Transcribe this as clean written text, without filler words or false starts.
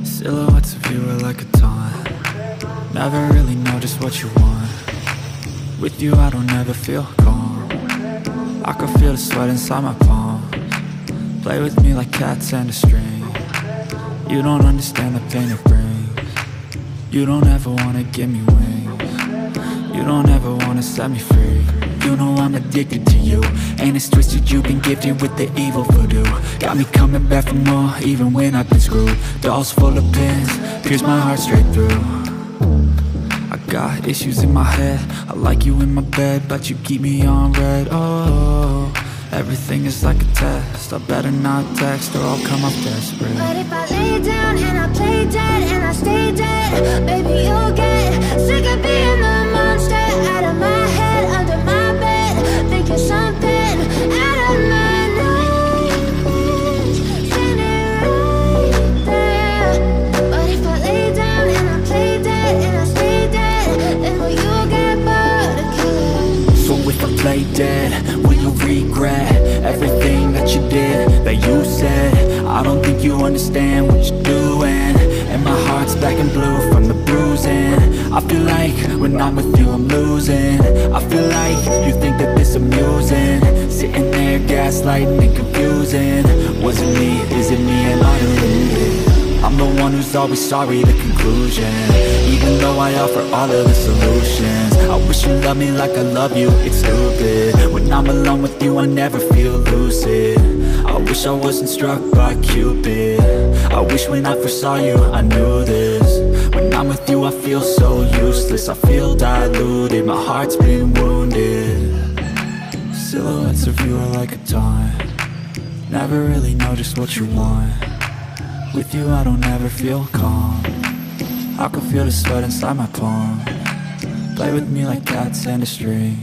Silhouettes of you are like a taunt. Never really know just what you want. With you I don't ever feel calm. I can feel the sweat inside my palms. Play with me like cats and a string. You don't understand the pain it brings. You don't ever wanna give me wings. You don't ever wanna set me free. You know I'm addicted to you, and it's twisted, you've been gifted with the evil voodoo. Got me coming back for more, even when I've been screwed. Dolls full of pins, pierce my heart straight through. I got issues in my head, I like you in my bed, but you keep me on red. Oh, everything is like a test, I better not text or I'll come off desperate. But if I lay down and I play dead and I stay dead, baby you'll get sick of being the monster out of my head, under my bed, thinking something out of my nightmares, standing right there. But if I lay down and I play dead and I stay dead, then will you get bored of killing? So if I play dead, will you regret everything that you did, that you said? I don't think you understand what you're doing, and my heart's black and blue from the bruising. I feel like when I'm with you I'm losing. I feel like you think that this amusing, sitting there gaslighting and confusing. Was it me? Is it me? Am I deluded? I'm the one who's always sorry, the conclusion, even though I offer all of the solutions. I wish you loved me like I love you, it's stupid. When I'm alone with you I never feel lucid. I wish I wasn't struck by Cupid. I wish when I first saw you I knew this. When I'm with you I feel so useless, I feel diluted, my heart's been wounded. Silhouettes of you are like a taunt. Never really know just what you want. With you I don't ever feel calm. I can feel the sweat inside my palm. Play with me like cats and a string.